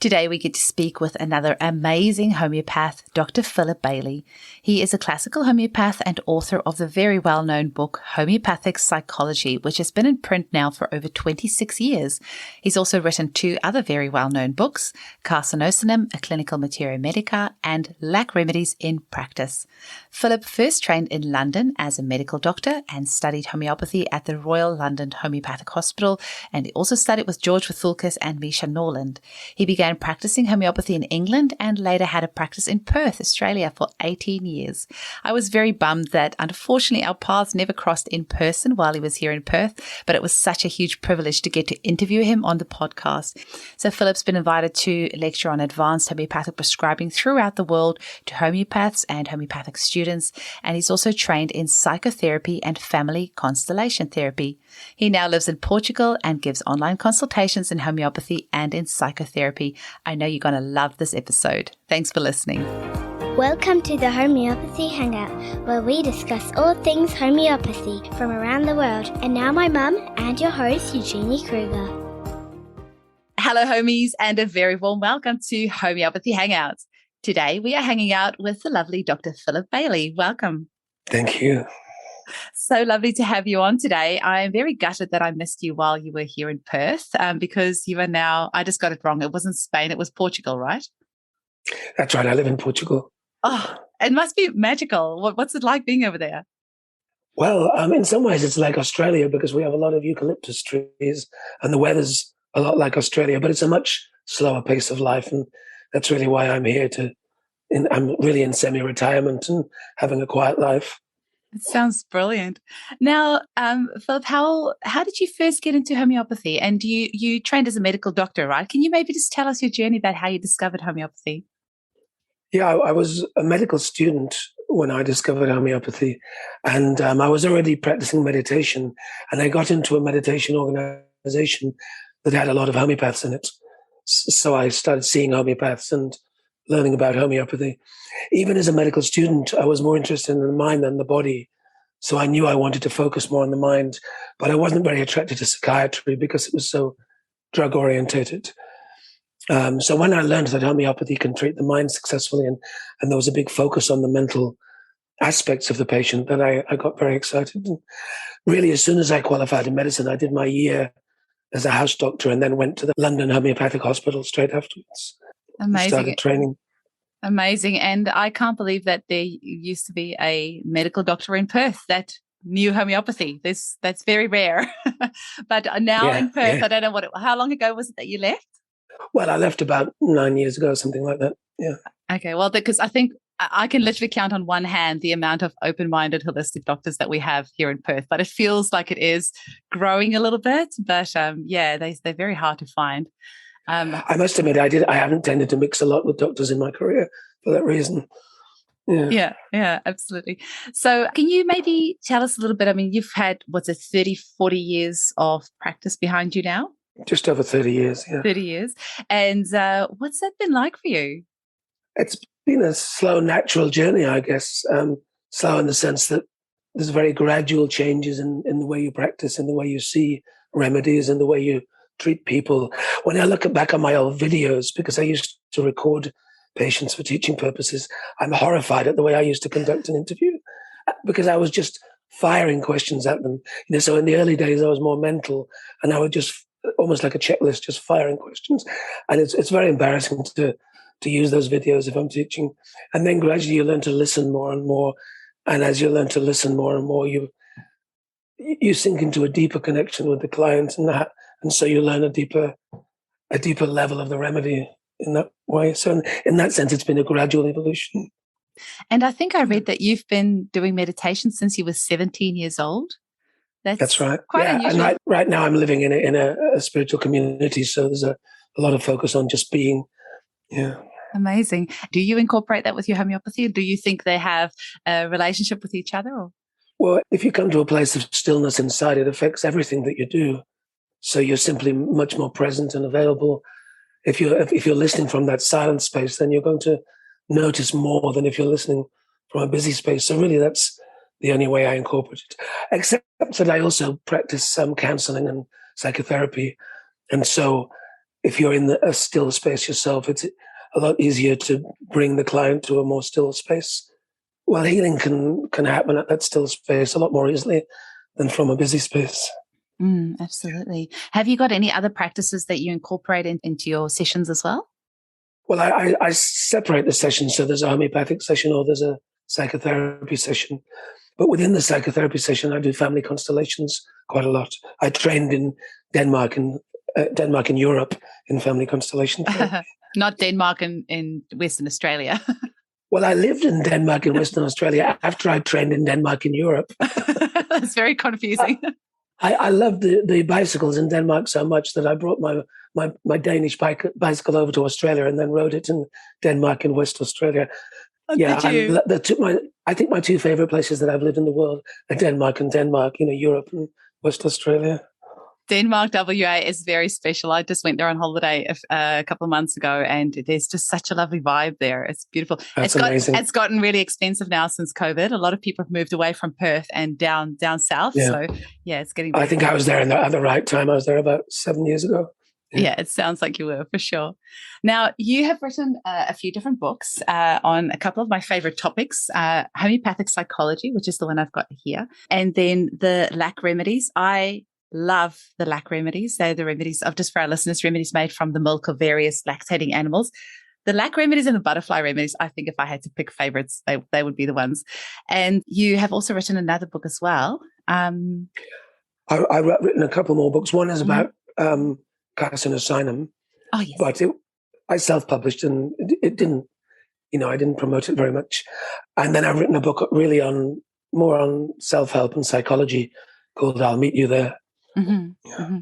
Today we get to speak with another amazing homeopath, Dr. Philip Bailey. He is a classical homeopath and author of the very well-known book Homeopathic Psychology, which has been in print now for over 26 years. He's also written two other very well-known books, Carcinosinum, a clinical Materia Medica, and Lac Remedies in practice. Philip first trained in London as a medical doctor and studied homeopathy at the Royal London Homeopathic Hospital, and he also studied with George Vithoulkas and Misha, Norland. He began practicing homeopathy in England and later had a practice in Perth, Australia for 18 years. I was very bummed that unfortunately our paths never crossed in person while he was here in Perth, but it was such a huge privilege to get to interview him on the podcast. So Philip's been invited to lecture on advanced homeopathic prescribing throughout the world to homeopaths and homeopathic students, and he's also trained in psychotherapy and family constellation therapy. He now lives in Portugal and gives online consultations in homeopathy and in psychotherapy. I know you're going to love this episode. Thanks for listening. Welcome to the Homeopathy Hangout, where we discuss all things homeopathy from around the world. And now my mum and your host, Eugenie Kruger. Hello, homies, and a very warm welcome to Homeopathy Hangouts. Today, we are hanging out with the lovely Dr. Philip Bailey. Welcome. Thank you. So lovely to have you on today. I am very gutted that I missed you while you were here in Perth because you are now, I just got it wrong. It wasn't Spain, it was Portugal, right? That's right. I live in Portugal. Oh, it must be magical. What's it like being over there? Well, in some ways it's like Australia because we have a lot of eucalyptus trees and the weather's a lot like Australia, but it's a much slower pace of life. And that's really why I'm here I'm really in semi-retirement and having a quiet life. It sounds brilliant. Now, Philip, how did you first get into homeopathy? And you trained as a medical doctor, right? Can you maybe just tell us your journey about how you discovered homeopathy? Yeah, I was a medical student when I discovered homeopathy, and I was already practicing meditation, and I got into a meditation organization that had a lot of homeopaths in it. So I started seeing homeopaths and learning about homeopathy. Even as a medical student, I was more interested in the mind than the body. So I knew I wanted to focus more on the mind, but I wasn't very attracted to psychiatry because it was so drug orientated. So when I learned that homeopathy can treat the mind successfully and there was a big focus on the mental aspects of the patient, then I got very excited. And really, as soon as I qualified in medicine, I did my year as a house doctor and then went to the London Homeopathic Hospital straight afterwards. Amazing. Started training. Amazing. And I can't believe that there used to be a medical doctor in Perth that knew homeopathy. That's very rare. But now in Perth, I don't know how long ago was it that you left? Well, I left about 9 years ago, something like that. Yeah. Okay. Well, because I think I can literally count on one hand the amount of open-minded holistic doctors that we have here in Perth, but it feels like it is growing a little bit. But they're very hard to find. I must admit, I haven't tended to mix a lot with doctors in my career for that reason. Yeah, absolutely. So can you maybe tell us a little bit? I mean, you've had, 30, 40 years of practice behind you now? Just over 30 years, yeah. 30 years. And what's that been like for you? It's been a slow, natural journey, I guess. Slow in the sense that there's very gradual changes in the way you practice, in the way you see remedies, in the way you treat people. When I look back on my old videos, because I used to record patients for teaching purposes, I'm horrified at the way I used to conduct an interview because I was just firing questions at them. So in the early days, I was more mental and I would just almost like a checklist, just firing questions. And it's very embarrassing to use those videos if I'm teaching. And then gradually you learn to listen more and more. And as you learn to listen more and more, you sink into a deeper connection with the client and so you learn a deeper level of the remedy in that way. So in that sense, it's been a gradual evolution. And I think I read that you've been doing meditation since you were 17 years old. That's right. Quite unusual. And right now I'm living in a spiritual community, so there's a lot of focus on just being. Yeah. Amazing. Do you incorporate that with your homeopathy? Or do you think they have a relationship with each other? Or? Well, if you come to a place of stillness inside, it affects everything that you do. So you're simply much more present and available. If you're listening from that silent space, then you're going to notice more than if you're listening from a busy space. So really, that's the only way I incorporate it. Except that I also practice some counseling and psychotherapy, and so if you're in a still space yourself, it's a lot easier to bring the client to a more still space. Well, healing can happen at that still space a lot more easily than from a busy space. Absolutely. Have you got any other practices that you incorporate into your sessions as well? Well, I separate the sessions. So there's a homeopathic session or there's a psychotherapy session. But within the psychotherapy session, I do family constellations quite a lot. I trained in Denmark and Europe in family constellation therapy. Not Denmark in Western Australia. Well, I lived in Denmark and Western Australia after I trained in Denmark and Europe. That's very confusing. I loved the bicycles in Denmark so much that I brought my Danish bicycle over to Australia and then rode it in Denmark and West Australia. Yeah, I think my two favorite places that I've lived in the world are Denmark, Europe and West Australia. Denmark, WA is very special. I just went there on holiday a couple of months ago, and there's just such a lovely vibe there. It's beautiful. That's amazing. It's gotten really expensive now since COVID. A lot of people have moved away from Perth and down south. Yeah. So yeah, it's getting. I think I was there at the right time. I was there about 7 years ago. Yeah, it sounds like you were, for sure. Now, you have written a few different books on a couple of my favorite topics, Homeopathic Psychology, which is the one I've got here, and then the Lac Remedies. I love the Lac Remedies. They're the remedies of, just for our listeners, remedies made from the milk of various lactating animals. The Lac Remedies and the butterfly remedies, I think if I had to pick favorites, they would be the ones. And you have also written another book as well. I've written a couple more books. One is about Carcinosinum. Oh, yes. But I self-published and it didn't, I didn't promote it very much. And then I've written a book really more on self-help and psychology called I'll Meet You There. Mm-hmm. Yeah. Mm-hmm.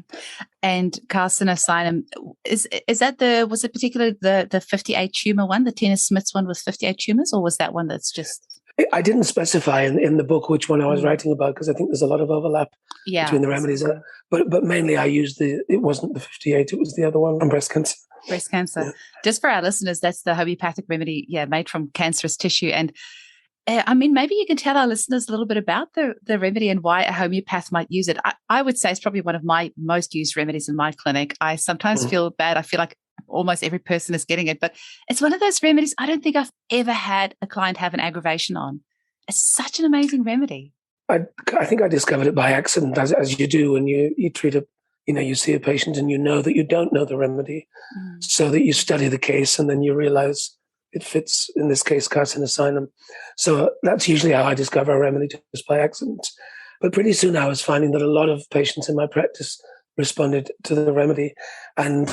And Carcinosinum, is that was it particularly the 58 tumor one, the Tina Smith's one with 58 tumors, or was that one that's just? I didn't specify in the book which one I was writing about because I think there's a lot of overlap between the remedies. But mainly I used it wasn't the 58, it was the other one on breast cancer. Breast cancer. Yeah. Just for our listeners, that's the homeopathic remedy, made from cancerous tissue. And maybe you can tell our listeners a little bit about the remedy and why a homeopath might use it. I would say it's probably one of my most used remedies in my clinic. I sometimes feel bad. I feel like almost every person is getting it, but it's one of those remedies I don't think I've ever had a client have an aggravation on. It's such an amazing remedy. I think I discovered it by accident, as you do when you treat you see a patient and you know that you don't know the remedy, so that you study the case and then you realize it fits, in this case, Carcinosinum. So that's usually how I discover a remedy, just by accident. But pretty soon I was finding that a lot of patients in my practice responded to the remedy. And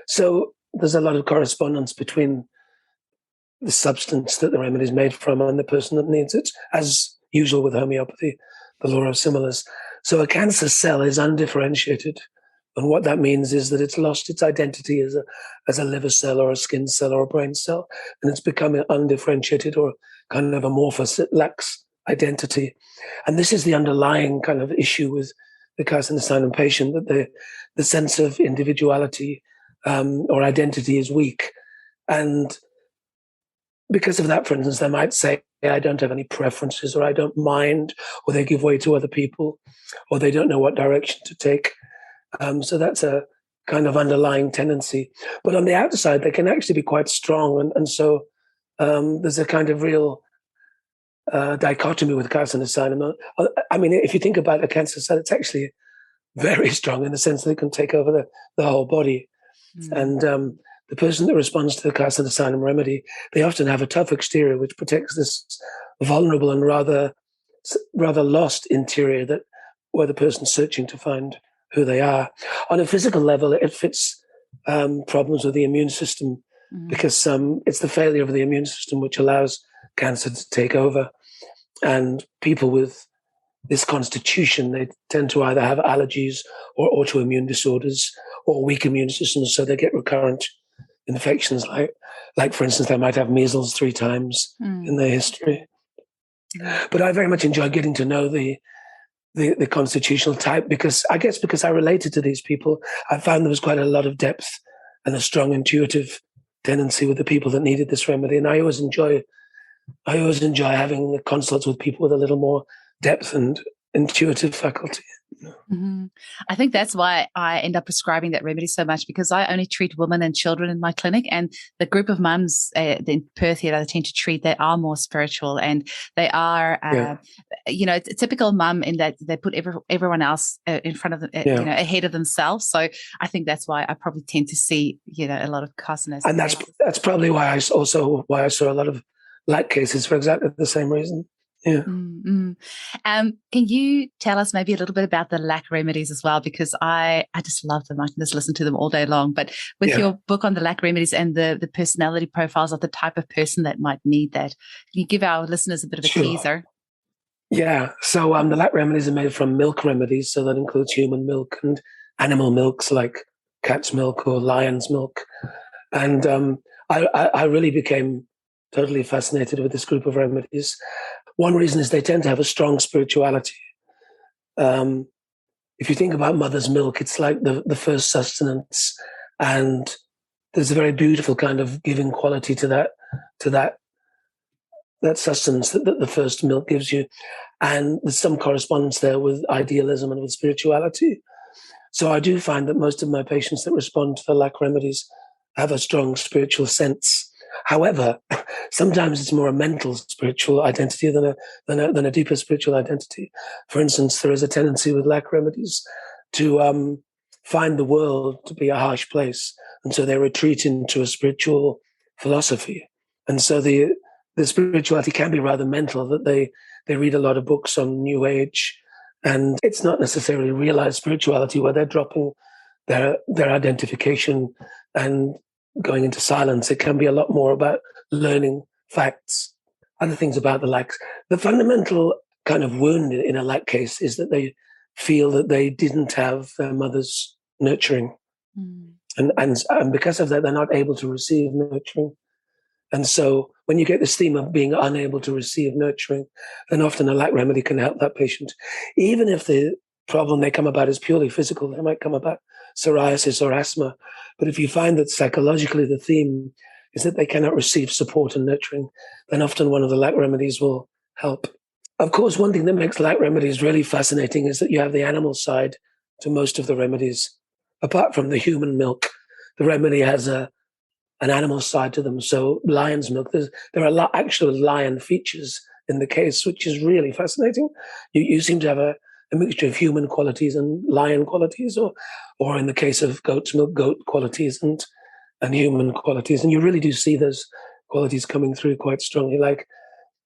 so there's a lot of correspondence between the substance that the remedy is made from and the person that needs it, as usual with homeopathy, the law of similars. So a cancer cell is undifferentiated. And what that means is that it's lost its identity as a liver cell or a skin cell or a brain cell, and it's becoming undifferentiated or kind of amorphous. It lacks identity. And this is the underlying kind of issue with the Carcinosinum patient, that the sense of individuality or identity is weak. And because of that, for instance, they might say, I don't have any preferences, or I don't mind, or they give way to other people, or they don't know what direction to take. So that's a kind of underlying tendency. But on the outside, they can actually be quite strong. And so there's a kind of real dichotomy with Carcinosinum. I mean, if you think about a cancer cell, it's actually very strong in the sense that it can take over the whole body. And the person that responds to the Carcinosinum remedy, they often have a tough exterior which protects this vulnerable and rather lost interior where the person's searching to find who they are. On a physical level, it fits problems with the immune system because it's the failure of the immune system which allows cancer to take over. And people with this constitution, they tend to either have allergies or autoimmune disorders or weak immune systems, so they get recurrent infections. Like for instance, they might have measles 3 times in their history. But I very much enjoy getting to know the constitutional type because I related to these people. I found there was quite a lot of depth and a strong intuitive tendency with the people that needed this remedy. And I always enjoy having consults with people with a little more depth and intuitive faculty. Mm-hmm. I think that's why I end up prescribing that remedy so much, because I only treat women and children in my clinic, and the group of mums in Perth here that I tend to treat, they are more spiritual, and they are, a typical mum in that they put everyone else in front of them, ahead of themselves. So I think that's why I probably tend to see, a lot of carcinosis. And that's probably why I saw a lot of Lac cases for exactly the same reason. Yeah. Mm-hmm. Can you tell us maybe a little bit about the Lac Remedies as well? Because I just love them. I can just listen to them all day long. But with your book on the Lac Remedies and the personality profiles of the type of person that might need that, can you give our listeners a bit of a teaser? Yeah. So the Lac Remedies are made from milk remedies. So that includes human milk and animal milks like cat's milk or lion's milk. And I really became totally fascinated with this group of remedies. One reason is they tend to have a strong spirituality. If you think about mother's milk, it's like the first sustenance, and there's a very beautiful kind of giving quality to that sustenance that the first milk gives you. And there's some correspondence there with idealism and with spirituality. So I do find that most of my patients that respond to the Lac remedies have a strong spiritual sense. However, sometimes it's more a mental spiritual identity than a deeper spiritual identity. For instance, there is a tendency with Lac remedies to find the world to be a harsh place, and so they retreat into a spiritual philosophy. And so the spirituality can be rather mental, that they read a lot of books on New Age, and it's not necessarily realized spirituality where they're dropping their identification and going into silence. It can be a lot more about learning facts. Other things about the Lacs. The fundamental kind of wound in a Lac case is that they feel that they didn't have their mother's nurturing. Mm. And because of that, they're not able to receive nurturing. And so when you get this theme of being unable to receive nurturing, then often a Lac remedy can help that patient. Even if the problem they come about is purely physical, they might come about psoriasis or asthma. But if you find that psychologically the theme is that they cannot receive support and nurturing, then often one of the Lac remedies will help. Of course, one thing that makes Lac remedies really fascinating is that you have the animal side to most of the remedies. Apart from the human milk, the remedy has an animal side to them. So lion's milk, there are actual lion features in the case, which is really fascinating. You seem to have a mixture of human qualities and lion qualities, or in the case of goat's milk, goat qualities and human qualities. And you really do see those qualities coming through quite strongly. Like,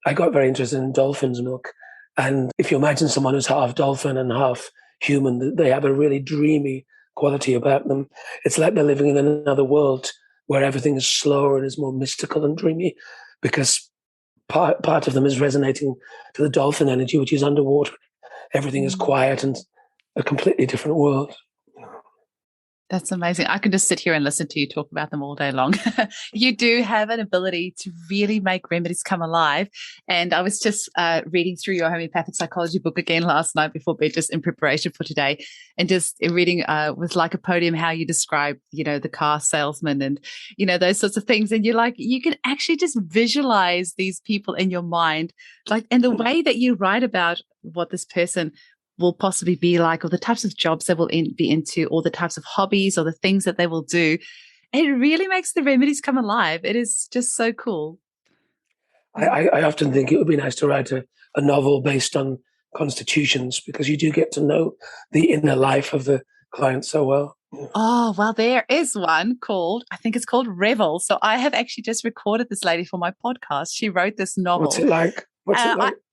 I got very interested in dolphin's milk. And if you imagine someone who's half dolphin and half human, they have a really dreamy quality about them. It's like they're living in another world where everything is slower and is more mystical and dreamy, because part of them is resonating to the dolphin energy, which is underwater. Everything is quiet and a completely different world. That's amazing. I can just sit here and listen to you talk about them all day long. You do have an ability to really make remedies come alive. And I was just reading through your homeopathic psychology book again last night before bed, just in preparation for today, and just reading with Lycopodium how you describe, the car salesman and, those sorts of things. And you're like, you can actually just visualize these people in your mind, and the way that you write about what this person will possibly be like, or the types of jobs they will be into, or the types of hobbies or the things that they will do. It really makes the remedies come alive. It is just so cool. I often think it would be nice to write a novel based on constitutions, because you do get to know the inner life of the client so well. Oh, well, there is one I think it's called Revel. So I have actually just recorded this lady for my podcast. She wrote this novel. What's it like?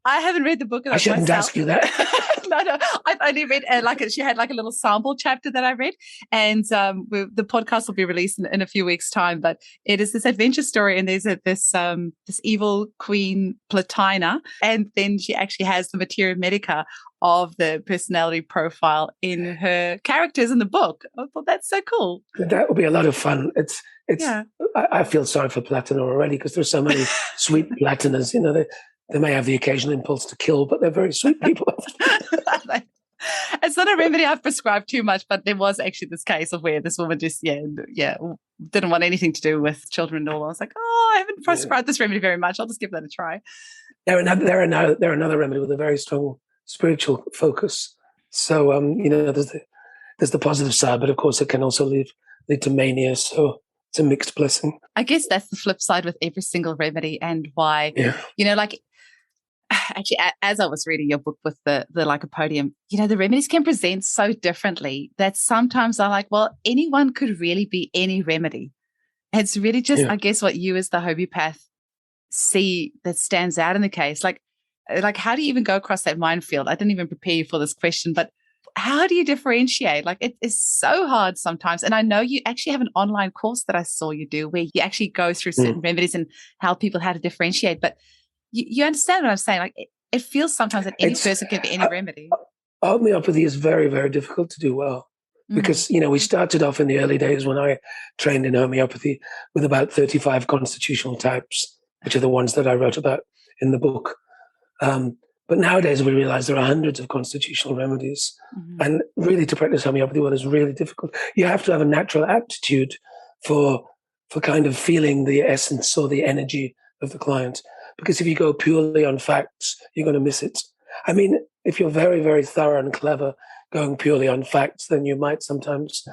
I haven't read the book. I shouldn't myself. Ask you that. No, I've only read she had a little sample chapter that I read, and the podcast will be released in a few weeks' time. But it is this adventure story, and there's this evil queen Platina, and then she actually has the Materia Medica of the personality profile in her characters in the book. I thought that's so cool. That would be a lot of fun. It's. Yeah. I feel sorry for Platina already, because there's so many sweet Platinas. They may have the occasional impulse to kill, but they're very sweet people. It's not a remedy I've prescribed too much, but there was actually this case of where this woman just, didn't want anything to do with children at all. I was like, I haven't prescribed this remedy very much. I'll just give that a try. They're another remedy with a very strong spiritual focus. So, there's the positive side, but of course it can also lead to mania. So it's a mixed blessing. I guess that's the flip side with every single remedy, and why, like actually, as I was reading your book with the lycopodium, the remedies can present so differently that sometimes I'm like, well, anyone could really be any remedy. It's really just, I guess, what you as the homeopath see that stands out in the case. Like how do you even go across that minefield? I didn't even prepare you for this question, but how do you differentiate? Like, it is so hard sometimes. And I know you actually have an online course that I saw you do where you actually go through certain remedies and help people how to differentiate. But you understand what I'm saying? Like, it feels sometimes that any person can be any remedy. Homeopathy is very, very difficult to do well because, we started off in the early days when I trained in homeopathy with about 35 constitutional types, which are the ones that I wrote about in the book. But nowadays we realize there are hundreds of constitutional remedies. And really to practice homeopathy well is really difficult. You have to have a natural aptitude for kind of feeling the essence or the energy of the client. Because if you go purely on facts, you're going to miss it. I mean, if you're very, very thorough and clever going purely on facts, then you might sometimes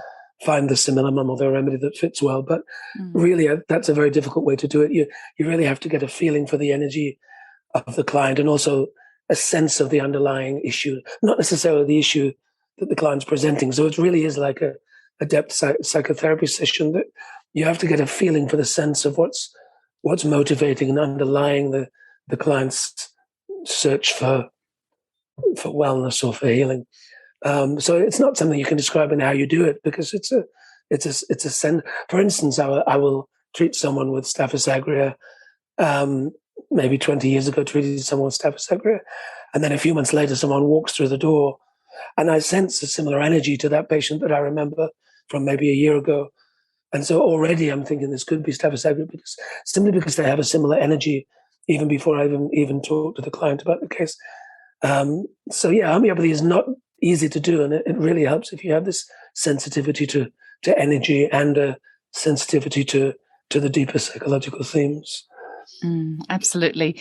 find the simillimum or the remedy that fits well. But really, that's a very difficult way to do it. You really have to get a feeling for the energy of the client and also a sense of the underlying issue, not necessarily the issue that the client's presenting. So it really is like a depth psychotherapy session that you have to get a feeling for the sense of what's motivating and underlying the client's search for wellness or for healing. So it's not something you can describe in how you do it because it's a sense. For instance, I will treat someone with Staphylococcus aureus. Maybe 20 years ago, treated someone with Staphylococcus aureus, and then a few months later, someone walks through the door, and I sense a similar energy to that patient that I remember from maybe a year ago. And so already I'm thinking this could be Staphylococcus aureus because they have a similar energy even before I even talk to the client about the case. Homeopathy is not easy to do, and it really helps if you have this sensitivity to energy and a sensitivity to the deeper psychological themes. Absolutely.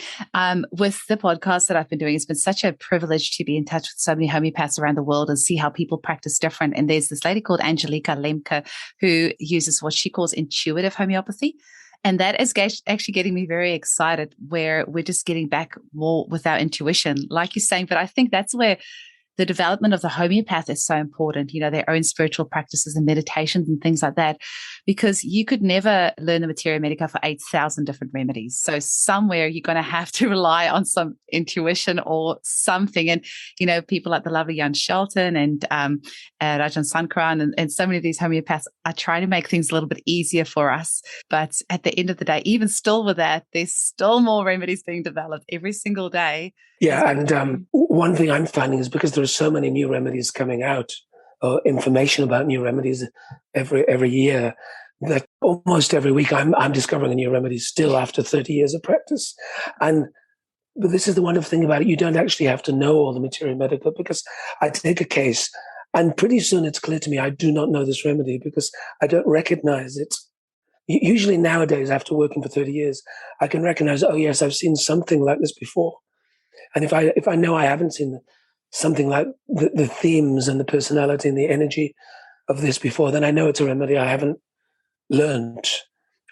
With the podcast that I've been doing, it's been such a privilege to be in touch with so many homeopaths around the world and see how people practice different. And there's this lady called Angelika Lemke who uses what she calls intuitive homeopathy. And that is actually getting me very excited, where we're just getting back more with our intuition, like you're saying. But I think that's where the development of the homeopath is so important, their own spiritual practices and meditations and things like that, because you could never learn the Materia Medica for 8,000 different remedies. So somewhere you're going to have to rely on some intuition or something. And, people like the lovely Jan Shelton and Rajan Sankaran and so many of these homeopaths are trying to make things a little bit easier for us. But at the end of the day, even still with that, there's still more remedies being developed every single day. Yeah, and one thing I'm finding is because there are so many new remedies coming out, or information about new remedies every year, that almost every week I'm discovering a new remedy still after 30 years of practice. But this is the wonderful thing about it. You don't actually have to know all the Materia Medica, because I take a case and pretty soon it's clear to me I do not know this remedy because I don't recognize it. Usually nowadays, after working for 30 years, I can recognize, oh yes, I've seen something like this before. And if I know I haven't seen something like the themes and the personality and the energy of this before, then I know it's a remedy I haven't learned.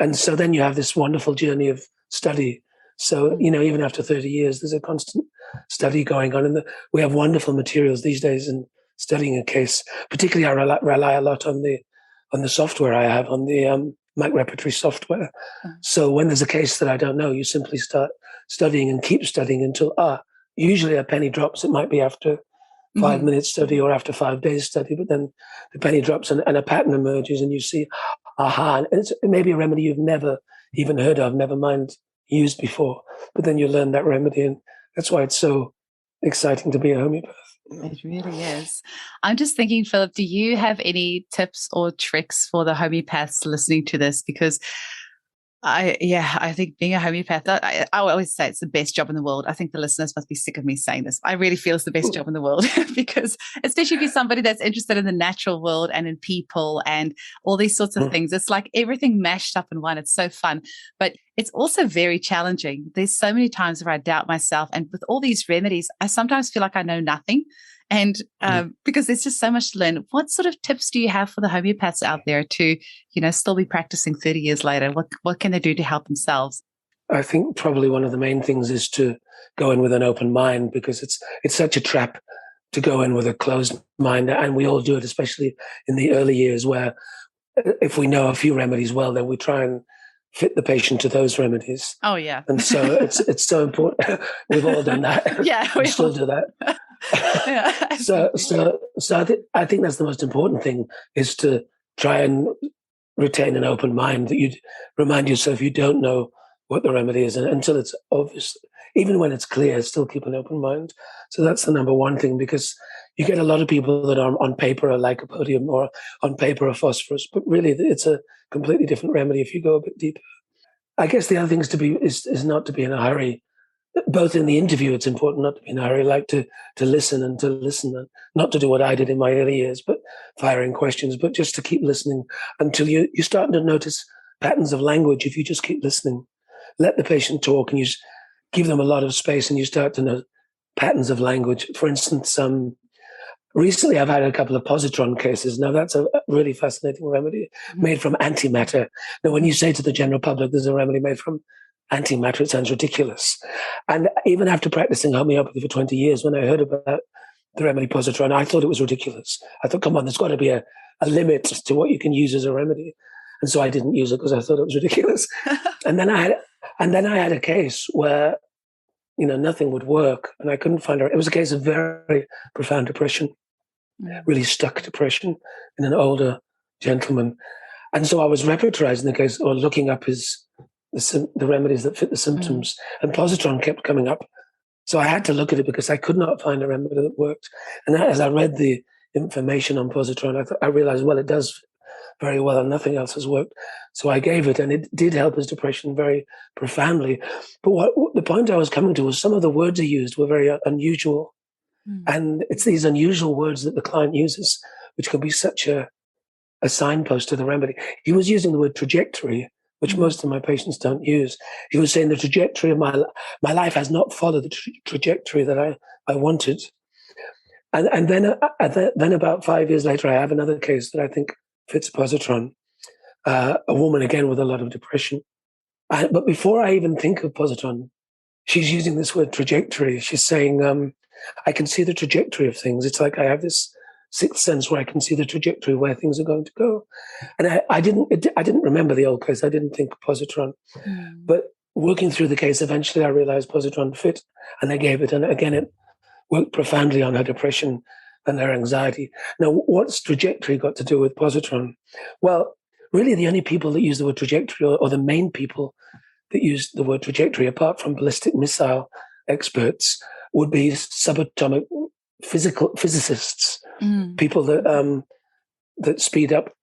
And so then you have this wonderful journey of study. So, even after 30 years, there's a constant study going on. And we have wonderful materials these days in studying a case. Particularly, I rely a lot on the software I have, on the Mac Repertory software. So when there's a case that I don't know, you simply start studying and keep studying until usually a penny drops. It might be after 5 minutes study or after 5 days study, but then the penny drops and a pattern emerges and you see, and it's maybe a remedy you've never even heard of, never mind used before, but then you learn that remedy, and that's why it's so exciting to be a homeopath. It really is. I'm just thinking, Philip, do you have any tips or tricks for the homeopaths listening to this? Because I think being a homeopath, I always say it's the best job in the world. I think the listeners must be sick of me saying this. I really feel it's the best job in the world because especially if you're somebody that's interested in the natural world and in people and all these sorts of things, it's like everything mashed up in one. It's so fun, but it's also very challenging. There's so many times where I doubt myself, and with all these remedies, I sometimes feel like I know nothing. And because there's just so much to learn. What sort of tips do you have for the homeopaths out there to, still be practicing 30 years later? What can they do to help themselves? I think probably one of the main things is to go in with an open mind, because it's such a trap to go in with a closed mind. And we all do it, especially in the early years, where if we know a few remedies well, then we try and fit the patient to those remedies. Oh, yeah. And so it's so important. We've all done that. Yeah. We still do that. Yeah. So I think that's the most important thing, is to try and retain an open mind, that you remind yourself you don't know what the remedy is, and until it's obvious. Even when it's clear, still keep an open mind. So that's the number one thing, because you get a lot of people that are on paper are lycopodium, or on paper are phosphorus, but really it's a completely different remedy if you go a bit deeper. I guess the other thing is not to be in a hurry. Both in the interview, it's important not to be in a hurry, like to listen and not to do what I did in my early years, but firing questions, but just to keep listening until you're starting to notice patterns of language. If you just keep listening, let the patient talk, and you give them a lot of space, and you start to know patterns of language. For instance, recently I've had a couple of positron cases. Now that's a really fascinating remedy made from antimatter. Now, when you say to the general public there's a remedy made from antimatter, it sounds ridiculous. And even after practicing homeopathy for 20 years, when I heard about the remedy positron, I thought it was ridiculous. I thought, come on, there's got to be a limit to what you can use as a remedy. And so I didn't use it because I thought it was ridiculous. And then I had a case where, nothing would work, and I couldn't find her. It was a case of very profound depression, really stuck depression in an older gentleman. And so I was repertorizing the case, or looking up the remedies that fit the symptoms, and positron kept coming up. So I had to look at it because I could not find a remedy that worked. And as I read the information on positron, I realized, well, it does very well, and nothing else has worked. So I gave it, and it did help his depression very profoundly. But what the point I was coming to was some of the words he used were very unusual. And it's these unusual words that the client uses, which can be such a signpost to the remedy. He was using the word trajectory, which most of my patients don't use. He was saying the trajectory of my life has not followed the trajectory that I wanted. And then about 5 years later, I have another case that I think fits positron, a woman again with a lot of depression. But before I even think of positron, she's using this word trajectory. She's saying, I can see the trajectory of things. It's like I have this sixth sense where I can see the trajectory where things are going to go. And I didn't remember the old case. I didn't think positron. But working through the case, eventually I realized positron fit, and I gave it. And again, it worked profoundly on her depression and her anxiety. Now, what's trajectory got to do with positron? Well, really the only people that use the word trajectory, or the main people that use the word trajectory, apart from ballistic missile experts, would be subatomic physicists, people that speed up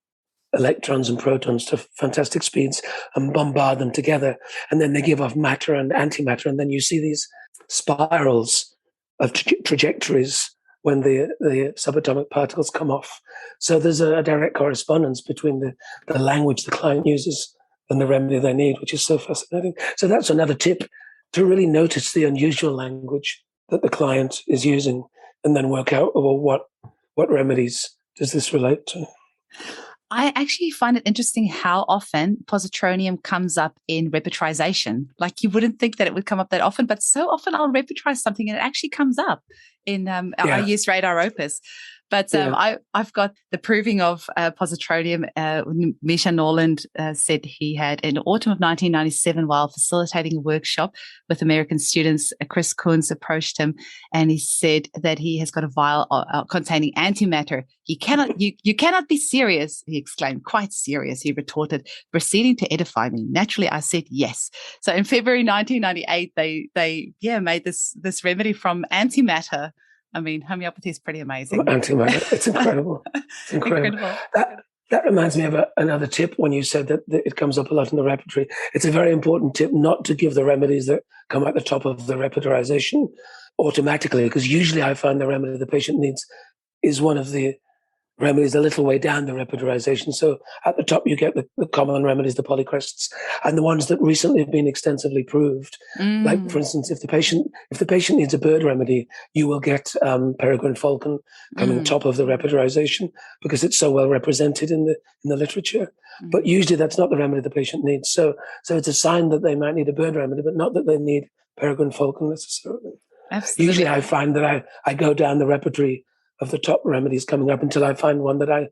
electrons and protons to fantastic speeds and bombard them together, and then they give off matter and antimatter, and then you see these spirals of trajectories when the subatomic particles come off. So there's a direct correspondence between the language the client uses and the remedy they need, which is so fascinating. So that's another tip, to really notice the unusual language that the client is using, and then work out, well, what remedies does this relate to? I actually find it interesting how often positronium comes up in repertorization. Like, you wouldn't think that it would come up that often, but so often I'll repertorize something and it actually comes up in I use Radar Opus. But I've got the proving of positronium. Misha Norland said he had in autumn of 1997, while facilitating a workshop with American students, Chris Kunz approached him and he said that he has got a vial containing antimatter. You cannot be serious, he exclaimed. Quite serious, he retorted, proceeding to edify me. Naturally, I said yes. So in February 1998, they made this remedy from antimatter. I mean, homeopathy is pretty amazing. Antimatter, it's incredible. It's incredible. That reminds me of another tip when you said that it comes up a lot in the repertory. It's a very important tip not to give the remedies that come at the top of the repertorization automatically, because usually I find the remedy the patient needs is one of the remedies a little way down the repertorization. So at the top, you get the common remedies, the polycrests, and the ones that recently have been extensively proved. Like, for instance, if the patient needs a bird remedy, you will get peregrine falcon coming top of the repertorization because it's so well represented in the literature. But usually that's not the remedy the patient needs. So it's a sign that they might need a bird remedy, but not that they need peregrine falcon necessarily. Absolutely. Usually I find that I go down the repertory of the top remedies coming up until I find one that I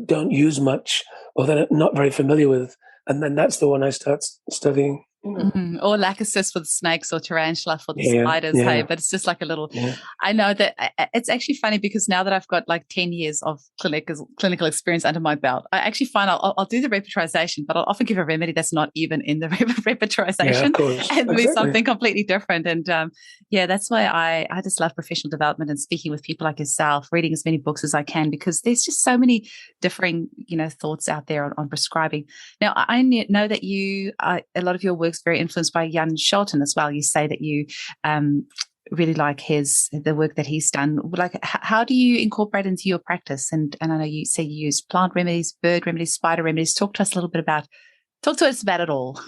don't use much or that I'm not very familiar with. And then that's the one I start studying. Or lachesis for the snakes or tarantula for the spiders. Hey, but it's just like a little, I know that it's actually funny because now that I've got like 10 years of clinical experience under my belt, I actually find I'll do the repertorization, but I'll often give a remedy that's not even in the repertorization and do something completely different. And that's why I just love professional development and speaking with people like yourself, reading as many books as I can, because there's just so many differing, thoughts out there on prescribing. Now, I know that a lot of your work very influenced by Jan Scholten as well. You say that you really like the work that he's done. Like, how do you incorporate into your practice? And I know you say you use plant remedies, bird remedies, spider remedies. Talk to us about it all.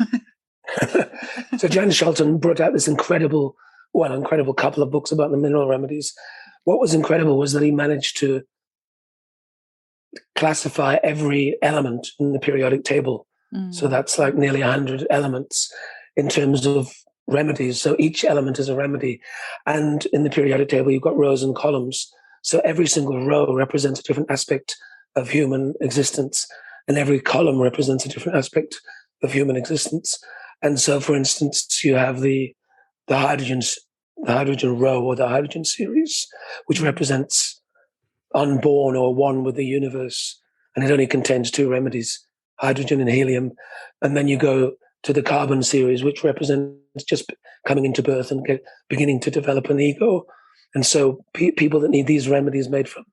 So Jan Scholten brought out this incredible couple of books about the mineral remedies. What was incredible was that he managed to classify every element in the periodic table. So that's like nearly 100 elements in terms of remedies. So each element is a remedy. And in the periodic table, you've got rows and columns. So every single row represents a different aspect of human existence. And every column represents a different aspect of human existence. And so, for instance, you have the hydrogen row or the hydrogen series, which represents unborn or one with the universe. And it only contains 2 remedies, hydrogen and helium. And then you go to the carbon series, which represents just coming into birth and beginning to develop an ego. And so people that need these remedies made from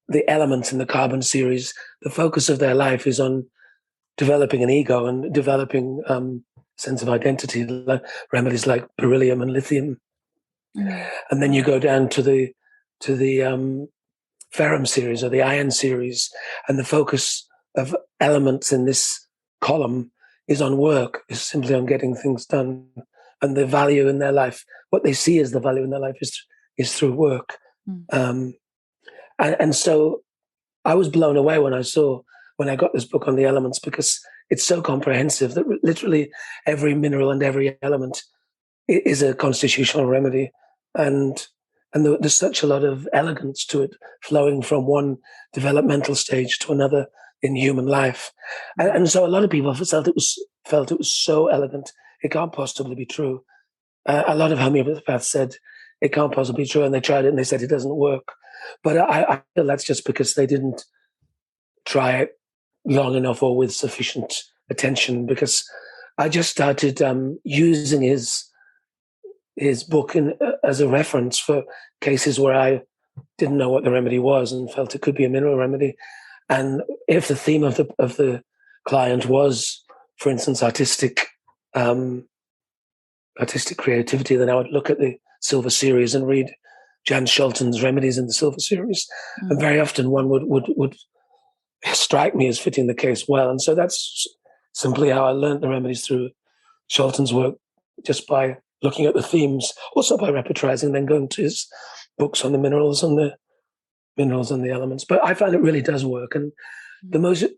the elements in the carbon series, the focus of their life is on developing an ego and developing sense of identity, like remedies like beryllium and lithium. And then you go down to the ferrum series or the iron series, and the focus of elements in this column is on work, is simply on getting things done. And the value in their life, what they see as the value in their life is through work. And so I was blown away when I got this book on the elements, because it's so comprehensive that literally every mineral and every element is a constitutional remedy. And there's such a lot of elegance to it, flowing from one developmental stage to another in human life. And so a lot of people felt it was so elegant, it can't possibly be true. A lot of homeopaths said it can't possibly be true, and they tried it and they said it doesn't work. But I feel that's just because they didn't try it long enough or with sufficient attention, because I just started using his book as a reference for cases where I didn't know what the remedy was and felt it could be a mineral remedy. And if the theme of the client was, for instance, artistic creativity, then I would look at the Silver Series and read Jan Scholten's remedies in the Silver Series. And very often one would strike me as fitting the case well. And so that's simply how I learned the remedies through Scholten's work, just by looking at the themes, also by repertorizing, then going to his books on the minerals and the elements. But I find it really does work. And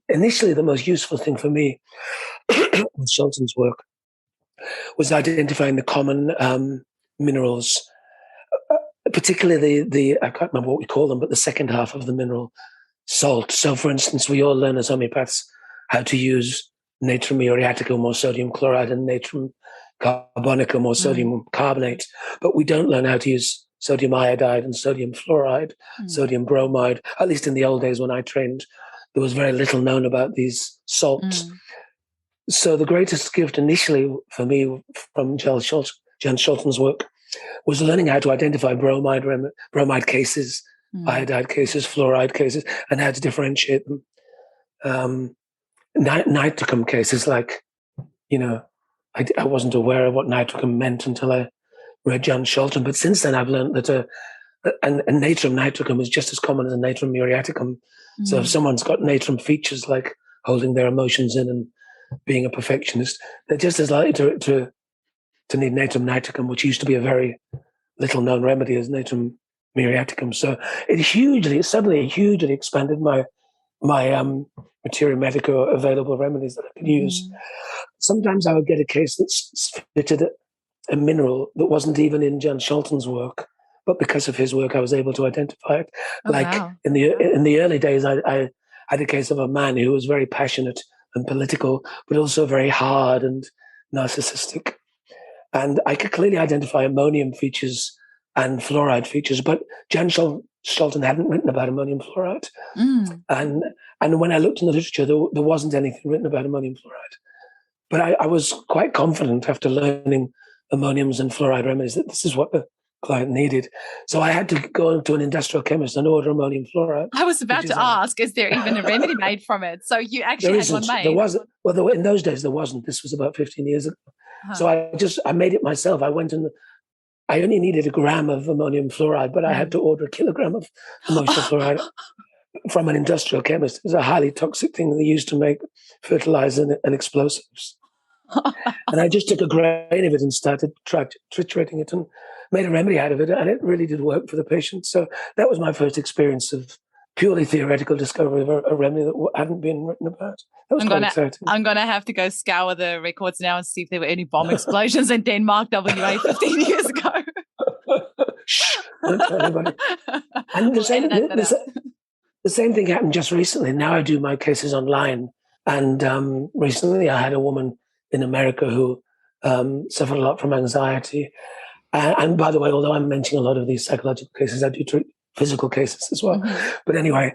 initially the most useful thing for me with Scholten's work was identifying the common minerals, particularly the I can't remember what we call them, but the second half of the mineral, salt. So, for instance, we all learn as homeopaths how to use natrum muriaticum or sodium chloride and natrum carbonicum or sodium carbonate, but we don't learn how to use sodium iodide and sodium fluoride, sodium bromide. At least in the old days when I trained, there was very little known about these salts. So the greatest gift initially for me from Jan Scholten's work was learning how to identify bromide cases iodide cases, fluoride cases, and how to differentiate them. Nitricum cases, like, I wasn't aware of what nitricum meant until I read John Scholten. But since then, I've learned that a natrum nitricum is just as common as a natrum muriaticum. So if someone's got natrum features like holding their emotions in and being a perfectionist, they're just as likely to need natrum nitricum, which used to be a very little known remedy, as natrum muriaticum. So it suddenly hugely expanded my Materia Medica available remedies that I could use. Sometimes I would get a case that's fitted a mineral that wasn't even in John Scholten's work, but because of his work, I was able to identify it. In the early days, I had a case of a man who was very passionate and political, but also very hard and narcissistic. And I could clearly identify ammonium features and fluoride features, but John Scholten hadn't written about ammonium fluoride. And when I looked in the literature, there wasn't anything written about ammonium fluoride. But I was quite confident after learning ammoniums and fluoride remedies that this is what the client needed. So I had to go to an industrial chemist and order ammonium fluoride. I was about to ask, is there even a remedy made from it? So you actually had one made? There wasn't. Well, in those days, there wasn't. This was about 15 years ago. So I made it myself. I went and I only needed a gram of ammonium fluoride, but I had to order a kilogram of emotional fluoride from an industrial chemist. It was a highly toxic thing they used to make fertilizer and explosives. And I just took a grain of it and started triturating it and made a remedy out of it, and it really did work for the patient. So that was my first experience of purely theoretical discovery of a remedy that hadn't been written about. That was quite exciting. I'm going to have to go scour the records now and see if there were any bomb explosions in Denmark, WA, 15 years ago. Shh, don't tell anybody. And the same thing happened just recently. Now I do my cases online. And recently I had a woman in America who suffered a lot from anxiety. And by the way, although I'm mentioning a lot of these psychological cases, I do treat physical cases as well. But anyway,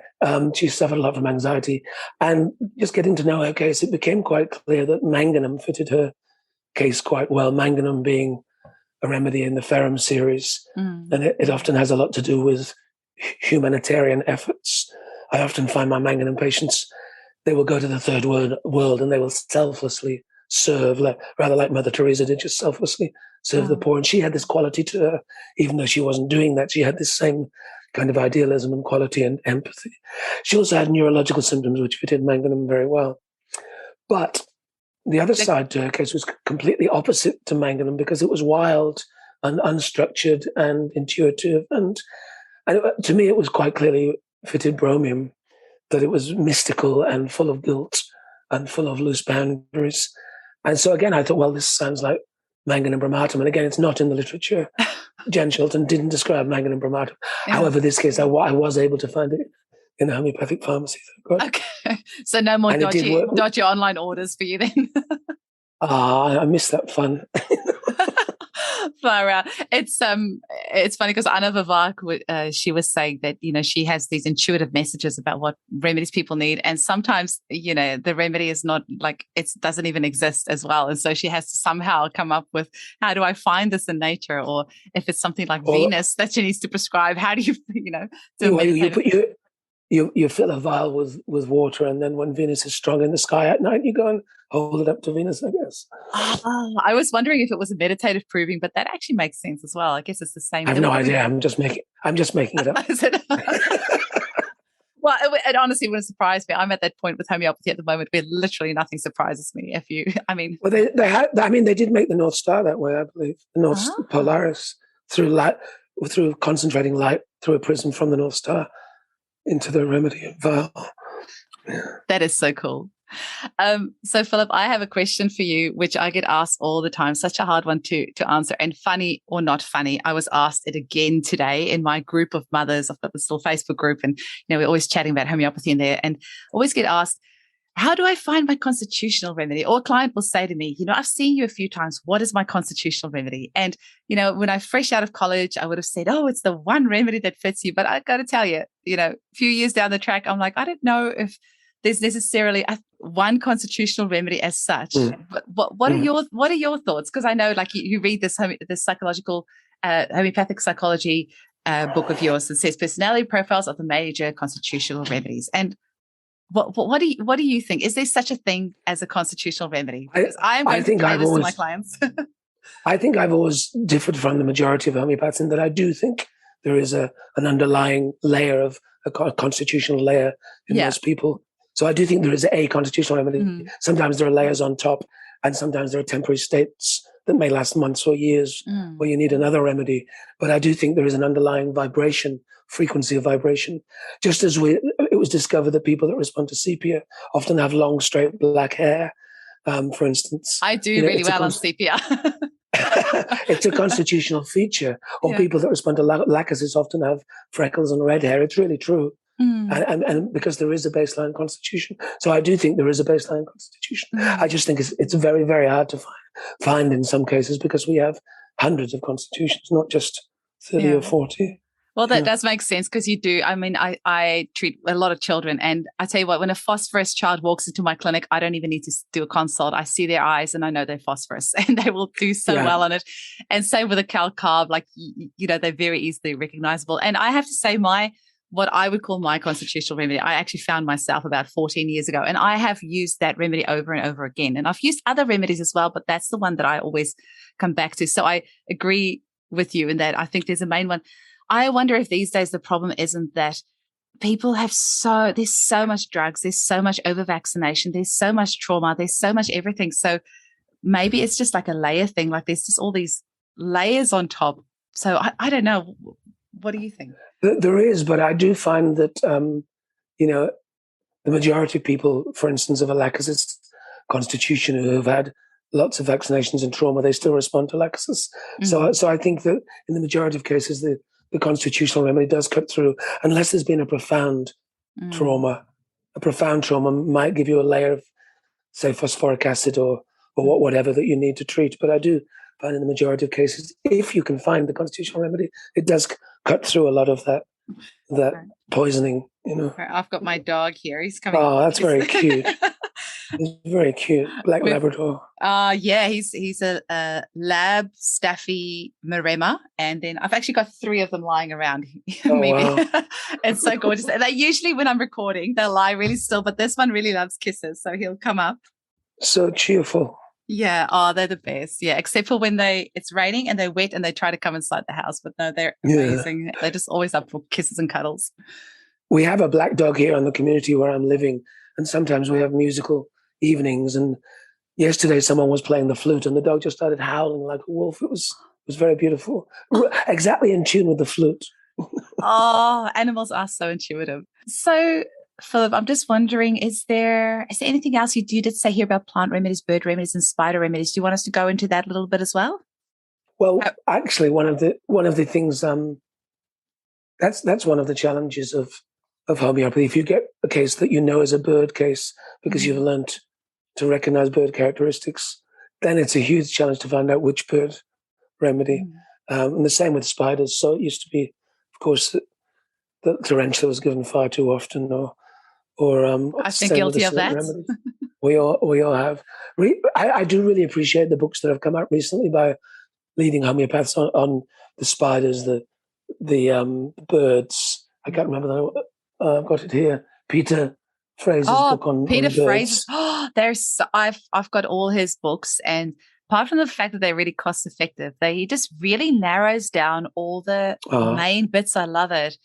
she suffered a lot from anxiety. And just getting to know her case, it became quite clear that manganum fitted her case quite well, manganum being a remedy in the ferrum series. And it often has a lot to do with humanitarian efforts. I often find my manganum patients, they will go to the third world and they will selflessly serve, rather like Mother Teresa did, just selflessly serve the poor. And she had this quality to her, even though she wasn't doing that. She had this same kind of idealism and quality and empathy. She also had neurological symptoms which fitted manganum very well. But the other side to her case was completely opposite to manganum, because it was wild and unstructured and intuitive. And to me, it was quite clearly fitted bromium, that it was mystical and full of guilt and full of loose boundaries. And so again, I thought, well, this sounds like manganum bromatum. And again, it's not in the literature. Jan Scholten didn't describe manganum bromatum. However, this case, I was able to find it in a homeopathic pharmacy. Okay. So no more dodgy online orders for you then. I miss that fun. Far out. It's funny because Anna Vivak, she was saying that, she has these intuitive messages about what remedies people need. And sometimes, the remedy is not like, it doesn't even exist as well. And so she has to somehow come up with, how do I find this in nature? Or if it's something like Venus that she needs to prescribe, how do you, you fill a vial with water, and then when Venus is strong in the sky at night, you go and hold it up to Venus, I guess. I was wondering if it was a meditative proving, but that actually makes sense as well. I guess it's the same. I have no idea. I'm just making it up. Well, it honestly wouldn't surprise me. I'm at that point with homeopathy at the moment where literally nothing surprises me. Well, they did make the North Star that way, I believe. The North Polaris through concentrating light through a prism from the North Star into the remedy vial. Yeah. That is so cool. So Philip, I have a question for you, which I get asked all the time, such a hard one to answer, and funny or not funny, I was asked it again today in my group of mothers. I've got this little Facebook group, and we're always chatting about homeopathy in there, and always get asked, how do I find my constitutional remedy? Or a client will say to me, I've seen you a few times. What is my constitutional remedy? And, when I'm fresh out of college, I would have said, oh, it's the one remedy that fits you. But I got to tell you, a few years down the track, I'm like, I don't know if there's necessarily one constitutional remedy as such. But what are your thoughts? Because I know, like, you read this psychological homeopathic psychology book of yours that says personality profiles of the major constitutional remedies. And what do you think? Is there such a thing as a constitutional remedy? Because I am going to play this to my clients. I think I've always differed from the majority of homeopaths in that I do think there is an underlying layer of a constitutional layer in most people. So I do think there is a constitutional remedy. Mm-hmm. Sometimes there are layers on top, and sometimes there are temporary states that may last months or years where you need another remedy. But I do think there is an underlying frequency of vibration. Just as it was discovered that people that respond to sepia often have long, straight black hair, for instance. I do really well on sepia. It's a constitutional feature. Or people that respond to lachesis often have freckles and red hair. It's really true. And because there is a baseline constitution. So I do think there is a baseline constitution. I just think it's very, very hard to find in some cases because we have hundreds of constitutions, not just 30 or 40. Well, that does make sense because you do. I mean, I treat a lot of children, and I tell you what, when a phosphorus child walks into my clinic, I don't even need to do a consult. I see their eyes and I know they're phosphorus and they will do so well on it. And same with a cal-carb, like, they're very easily recognizable. And I have to say what I would call my constitutional remedy, I actually found myself about 14 years ago, and I have used that remedy over and over again. And I've used other remedies as well, but that's the one that I always come back to. So I agree with you in that I think there's a main one. I wonder if these days the problem isn't that people there's so much drugs, there's so much over-vaccination, there's so much trauma, there's so much everything. So maybe it's just like a layer thing, like there's just all these layers on top. So I don't know. What do you think? There is, but I do find that, the majority of people, for instance, of a lachesis constitution who have had lots of vaccinations and trauma, they still respond to lachesis. Mm-hmm. So I think that in the majority of cases, the constitutional remedy does cut through, unless there's been a profound trauma. A profound trauma might give you a layer of, say, phosphoric acid or whatever that you need to treat. But I do find in the majority of cases, if you can find the constitutional remedy, it does cut through a lot of that poisoning. I've got my dog here. He's coming. Oh, that's very cute. He's very cute, black Labrador. He's a lab staffy Maremma, and then I've actually got 3 of them lying around. Maybe wow. It's so gorgeous. And they usually, when I'm recording, they'll lie really still, but this one really loves kisses, so he'll come up. So cheerful. Yeah, they're the best. Yeah, except for when it's raining and they're wet and they try to come inside the house, but no, they're amazing. Yeah. They're just always up for kisses and cuddles. We have a black dog here in the community where I'm living, and sometimes we have musical evenings. And yesterday someone was playing the flute and the dog just started howling like a wolf. It was very beautiful. Exactly in tune with the flute. Oh, animals are so intuitive. So, Philip, I'm just wondering, is there anything else you did say here about plant remedies, bird remedies, and spider remedies? Do you want us to go into that a little bit as well? Well, actually, one of the things that's one of the challenges of homeopathy. If you get a case that is a bird case because you've learnt to recognize bird characteristics, then it's a huge challenge to find out which bird remedy. And the same with spiders. So it used to be, of course, that tarantula was given far too often, or I've been guilty of that. we all have. I do really appreciate the books that have come out recently by leading homeopaths on the spiders, the birds. I can't remember that. I've got it here. Peter Fraser's book on Peter on birds. Fraser. I've got all his books, and apart from the fact that they're really cost effective, he just really narrows down all the main bits. I love it.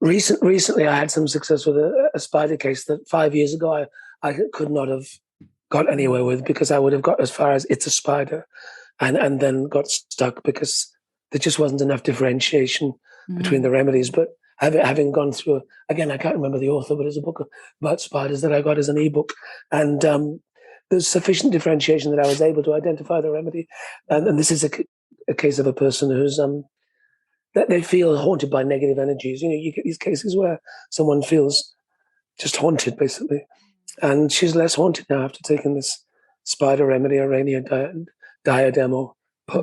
Recently, I had some success with a spider case that 5 years ago I could not have got anywhere with, because I would have got as far as it's a spider and then got stuck because there just wasn't enough differentiation between the remedies. But having gone through, again, I can't remember the author, but it's a book about spiders that I got as an ebook. And there's sufficient differentiation that I was able to identify the remedy. And this is a case of a person who's that they feel haunted by negative energies. You get these cases where someone feels just haunted, basically. And she's less haunted now after taking this spider remedy, Arania diadem or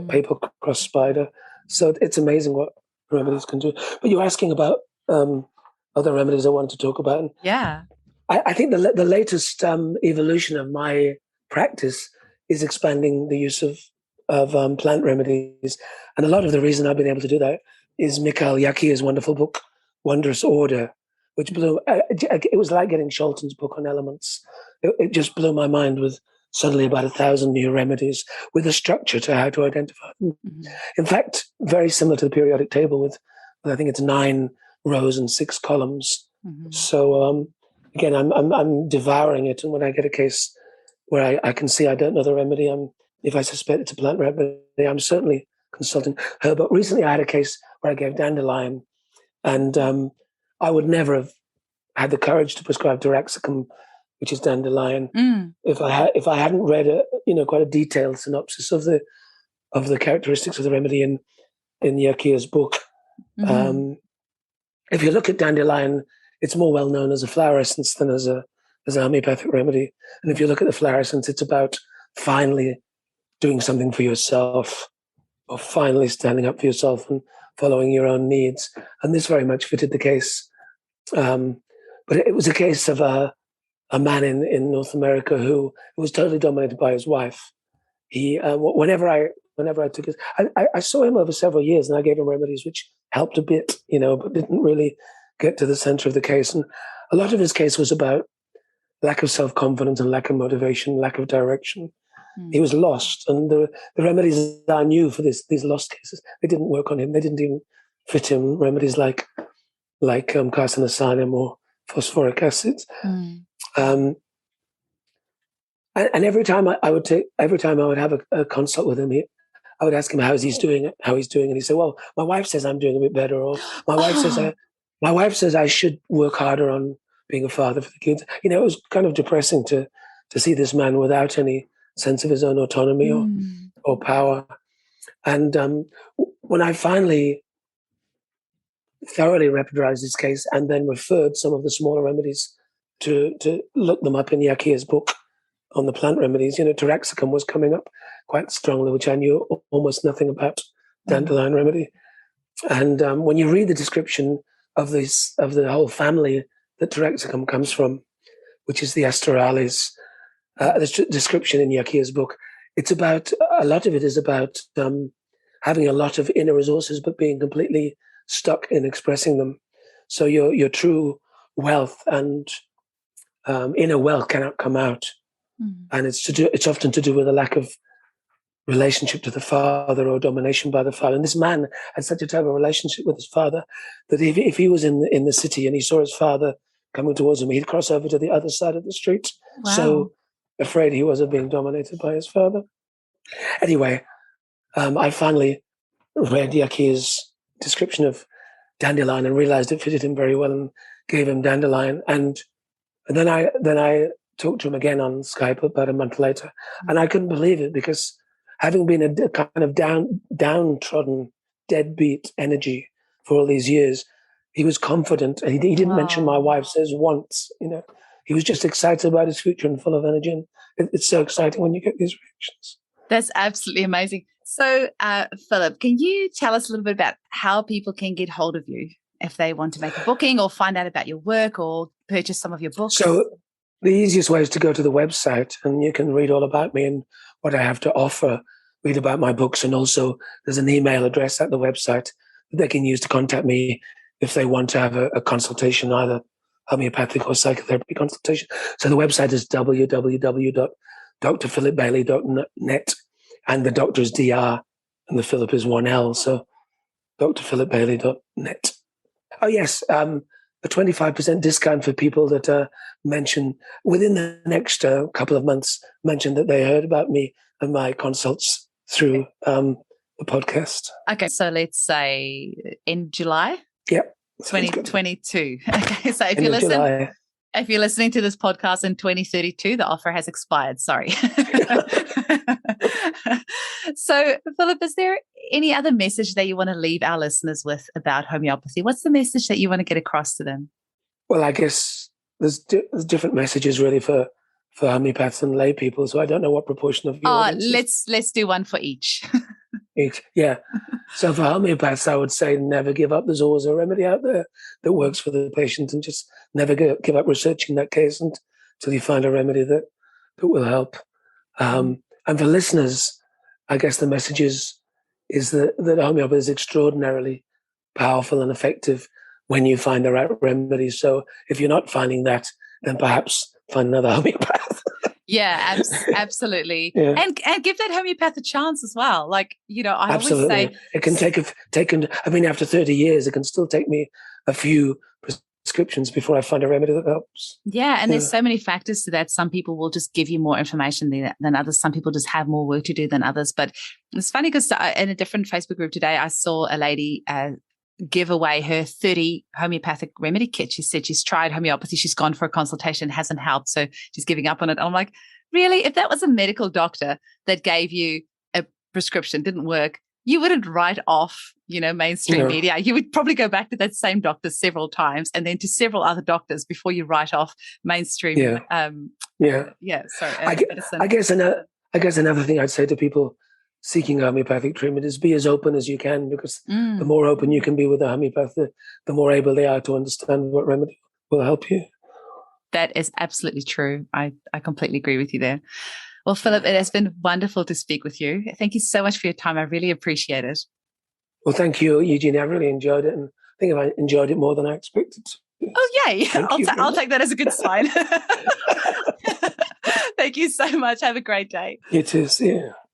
paper cross spider. So it's amazing what remedies can do. But you're asking about other remedies I wanted to talk about. Yeah. I think the latest evolution of my practice is expanding the use of plant remedies. And a lot of the reason I've been able to do that is Mikhail Yakia's wonderful book, Wondrous Order, which blew. It was like getting Sholton's book on elements. It just blew my mind with suddenly about 1,000 new remedies with a structure to how to identify them. Mm-hmm. In fact, very similar to the periodic table with I think it's 9 rows and 6 columns. Mm-hmm. So again, I'm devouring it, and when I get a case where I can see I don't know the remedy, if I suspect it's a plant remedy, I'm certainly consulting her. But recently I had a case where I gave dandelion, and I would never have had the courage to prescribe Taraxacum, which is dandelion, if I hadn't read quite a detailed synopsis of the characteristics of the remedy in Yakia's book. Mm-hmm. If you look at dandelion, it's more well known as a flower essence than as a homeopathic remedy. And if you look at the flower essence, it's about finally doing something for yourself, or finally standing up for yourself and following your own needs. And this very much fitted the case. But it was a case of a man in North America who was totally dominated by his wife. He whenever I took it, I saw him over several years, and I gave him remedies which helped a bit, but didn't really get to the center of the case. And a lot of his case was about lack of self-confidence and lack of motivation, lack of direction. He was lost, and the remedies I knew for these lost cases, they didn't work on him. They didn't even fit him. Remedies like Carcinosinum or phosphoric acids. And every time I would have a consult with him, I would ask him how he's doing, and he said, "Well, my wife says I'm doing a bit better," or my wife says I should work harder on being a father for the kids. It was kind of depressing to see this man without any sense of his own autonomy or power. And when I finally thoroughly repertorized his case and then referred some of the smaller remedies to look them up in Yakia's book on the plant remedies, Taraxacum was coming up quite strongly, which I knew almost nothing about dandelion remedy. And when you read the description of the whole family that Taraxacum comes from, which is the Asterales, the description in Yakia's book, a lot of it is about having a lot of inner resources, but being completely stuck in expressing them. So your true wealth and inner wealth cannot come out. And it's often to do with a lack of relationship to the father or domination by the father. And this man had such a terrible relationship with his father that if he was in the city and he saw his father coming towards him, he'd cross over to the other side of the street. Wow. So afraid he was of being dominated by his father. Anyway, I finally read Yakia's description of dandelion and realized it fitted him very well and gave him dandelion. And then I talked to him again on Skype about a month later, and I couldn't believe it, because having been a kind of downtrodden, deadbeat energy for all these years, he was confident, and he didn't mention my wife says once. He was just excited about his future and full of energy, and it's so exciting when you get these reactions. That's absolutely amazing. So, Philip, can you tell us a little bit about how people can get hold of you if they want to make a booking or find out about your work or purchase some of your books? So the easiest way is to go to the website, and you can read all about me and what I have to offer, read about my books, and also there's an email address at the website that they can use to contact me if they want to have a consultation, either homeopathic or psychotherapy consultation. So the website is www.drphilipbailey.net, and the doctor is DR and the Philip is 1L, so drphilipbailey.net. Oh yes, a 25% discount for people that mention within the next couple of months, mention that they heard about me and my consults through the podcast. Okay, so let's say in July? Yep. 2022. Okay, so if you're listening to this podcast in 2032, the offer has expired. Sorry. So, Philip, is there any other message that you want to leave our listeners with about homeopathy? What's the message that you want to get across to them? Well, I guess there's different messages really for homeopaths and lay people. So I don't know what proportion of your let's do one for each. Yeah. So for homeopaths, I would say never give up. There's always a remedy out there that works for the patient, and just never give up researching that case until you find a remedy that will help. And for listeners, I guess the message is that homeopathy is extraordinarily powerful and effective when you find the right remedy. So if you're not finding that, then perhaps find another homeopath. Yeah, absolutely. Yeah. And give that homeopath a chance as well. Like, I Absolutely. always say It can after 30 years, it can still take me a few prescriptions before I find a remedy that helps. Yeah, and there's so many factors to that. Some people will just give you more information than others. Some people just have more work to do than others. But it's funny because in a different Facebook group today, I saw a lady give away her 30 homeopathic remedy kit. She said she's tried homeopathy. She's gone for a consultation, hasn't helped. So she's giving up on it. I'm like, really? If that was a medical doctor that gave you a prescription, didn't work, you wouldn't write off, mainstream media. You would probably go back to that same doctor several times and then to several other doctors before you write off mainstream. Sorry. I guess another thing I'd say to people seeking homeopathic treatment is be as open as you can, because the more open you can be with a homeopath, the more able they are to understand what remedy will help you. That is absolutely true. I completely agree with you there. Well, Philip, it has been wonderful to speak with you. Thank you so much for your time. I really appreciate it. Well, thank you, Eugenie. I really enjoyed it, and I think I enjoyed it more than I expected. Oh, yay. I'll take that as a good sign. Thank you so much. Have a great day. You too. See you.